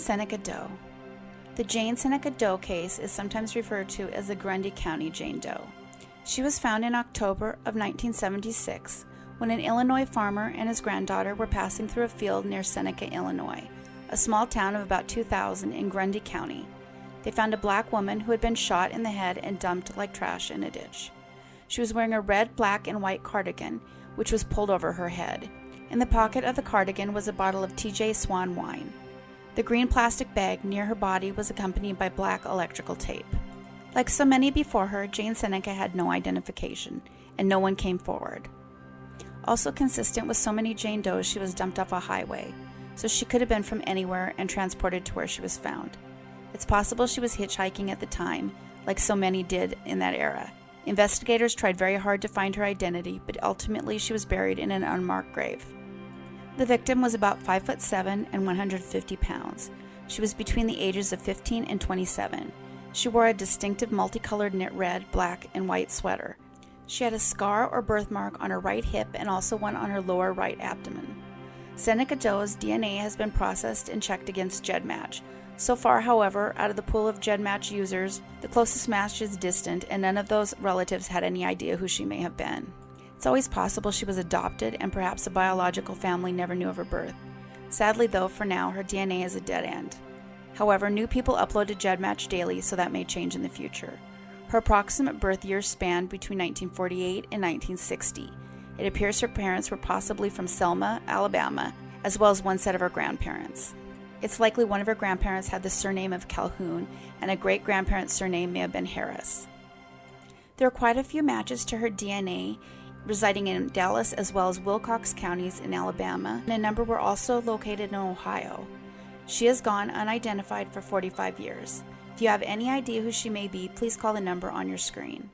Seneca Doe. The Jane Seneca Doe case is sometimes referred to as the Grundy County Jane Doe. She was found in October of 1976 when an Illinois farmer and his granddaughter were passing through a field near Seneca, Illinois, a small town of about 2,000 in Grundy County. They found a black woman who had been shot in the head and dumped like trash in a ditch. She was wearing a red, black, and white cardigan, which was pulled over her head. In the pocket of the cardigan was a bottle of TJ Swan wine. The green plastic bag near her body was accompanied by black electrical tape. Like so many before her, Jane Seneca had no identification, and no one came forward. Also consistent with so many Jane Does, she was dumped off a highway, so she could have been from anywhere and transported to where she was found. It's possible she was hitchhiking at the time, like so many did in that era. Investigators tried very hard to find her identity, but ultimately she was buried in an unmarked grave. The victim was about 5'7" and 150 pounds. She was between the ages of 15 and 27. She wore a distinctive multicolored knit red, black, and white sweater. She had a scar or birthmark on her right hip and also one on her lower right abdomen. Seneca Doe's DNA has been processed and checked against GEDmatch. So far, however, out of the pool of GEDmatch users, the closest match is distant, and none of those relatives had any idea who she may have been. It's always possible she was adopted, and perhaps a biological family never knew of her birth. Sadly, though, for now, her DNA is a dead end. However, new people upload to GEDmatch daily, so that may change in the future. Her approximate birth years spanned between 1948 and 1960. It appears her parents were possibly from Selma, Alabama, as well as one set of her grandparents. It's likely one of her grandparents had the surname of Calhoun, and a great-grandparent's surname may have been Harris. There are quite a few matches to her DNA residing in Dallas as well as Wilcox counties in Alabama, and a number were also located in Ohio. She has gone unidentified for 45 years. If you have any idea who she may be, please call the number on your screen.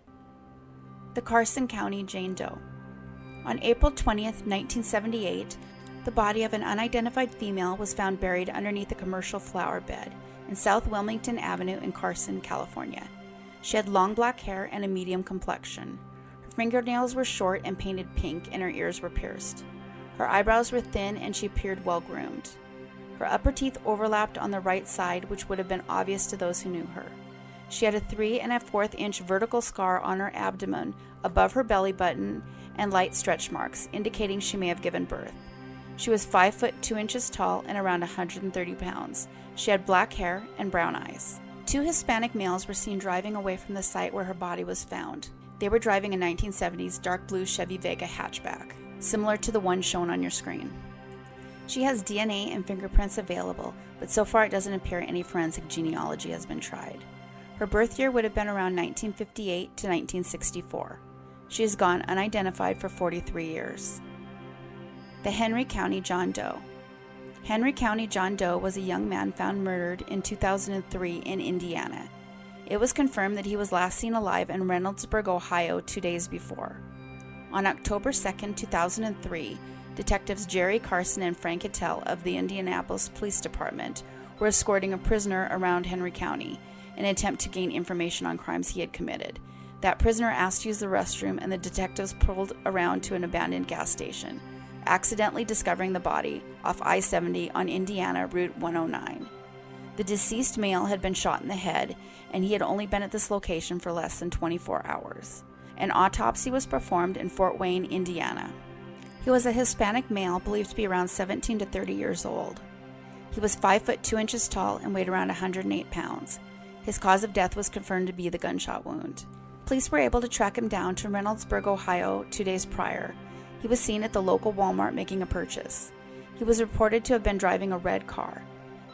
The Carson County Jane Doe. On April 20th, 1978, the body of an unidentified female was found buried underneath a commercial flower bed in South Wilmington Avenue in Carson, California. She had long black hair and a medium complexion. Her fingernails were short and painted pink, and her ears were pierced. Her eyebrows were thin, and she appeared well-groomed. Her upper teeth overlapped on the right side, which would have been obvious to those who knew her. She had a 3 1/4 inch vertical scar on her abdomen above her belly button and light stretch marks, indicating she may have given birth. She was 5 foot 2 inches tall and around 130 pounds. She had black hair and brown eyes. 2 Hispanic males were seen driving away from the site where her body was found. They were driving a 1970s dark blue Chevy Vega hatchback, similar to the one shown on your screen. She has DNA and fingerprints available, but so far it doesn't appear any forensic genealogy has been tried. Her birth year would have been around 1958 to 1964. She has gone unidentified for 43 years. The Henry County John Doe. Henry County John Doe was a young man found murdered in 2003 in Indiana. It was confirmed that he was last seen alive in Reynoldsburg, Ohio 2 days before. On October 2, 2003, Detectives Jerry Carson and Frank Attell of the Indianapolis Police Department were escorting a prisoner around Henry County in an attempt to gain information on crimes he had committed. That prisoner asked to use the restroom, and the detectives pulled around to an abandoned gas station, accidentally discovering the body off I-70 on Indiana Route 109. The deceased male had been shot in the head, and he had only been at this location for less than 24 hours. An autopsy was performed in Fort Wayne, Indiana. He was a Hispanic male believed to be around 17 to 30 years old. He was 5 foot 2 inches tall and weighed around 108 pounds. His cause of death was confirmed to be the gunshot wound. Police were able to track him down to Reynoldsburg, Ohio 2 days prior. He was seen at the local Walmart making a purchase. He was reported to have been driving a red car.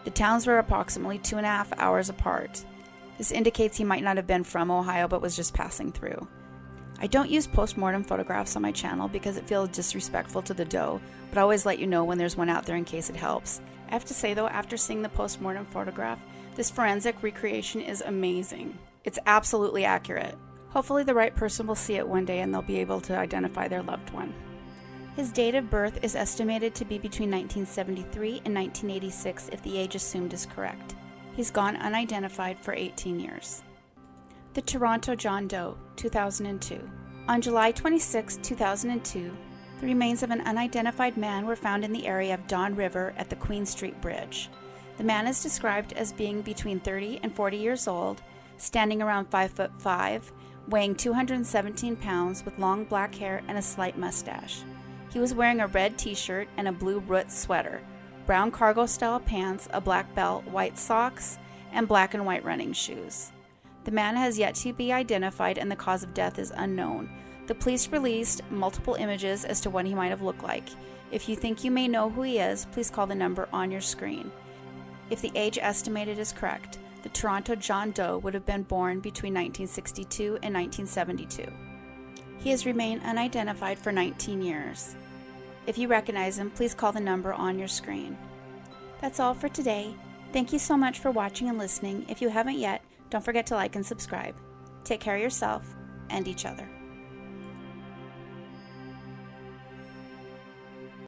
The towns were approximately 2.5 hours apart. This indicates he might not have been from Ohio but was just passing through. I don't use post-mortem photographs on my channel because it feels disrespectful to the doe, but I always let you know when there's one out there in case it helps. I have to say though, after seeing the post-mortem photograph, this forensic recreation is amazing. It's absolutely accurate. Hopefully the right person will see it one day and they'll be able to identify their loved one. His date of birth is estimated to be between 1973 and 1986 if the age assumed is correct. He's gone unidentified for 18 years. The Toronto John Doe, 2002. On July 26, 2002, the remains of an unidentified man were found in the area of Don River at the Queen Street Bridge. The man is described as being between 30 and 40 years old, standing around 5'5", weighing 217 pounds with long black hair and a slight mustache. He was wearing a red t-shirt and a blue root sweater, brown cargo-style pants, a black belt, white socks, and black and white running shoes. The man has yet to be identified and the cause of death is unknown. The police released multiple images as to what he might have looked like. If you think you may know who he is, please call the number on your screen. If the age estimated is correct, the Toronto John Doe would have been born between 1962 and 1972. He has remained unidentified for 19 years. If you recognize him, please call the number on your screen. That's all for today. Thank you so much for watching and listening. If you haven't yet, don't forget to like and subscribe. Take care of yourself and each other.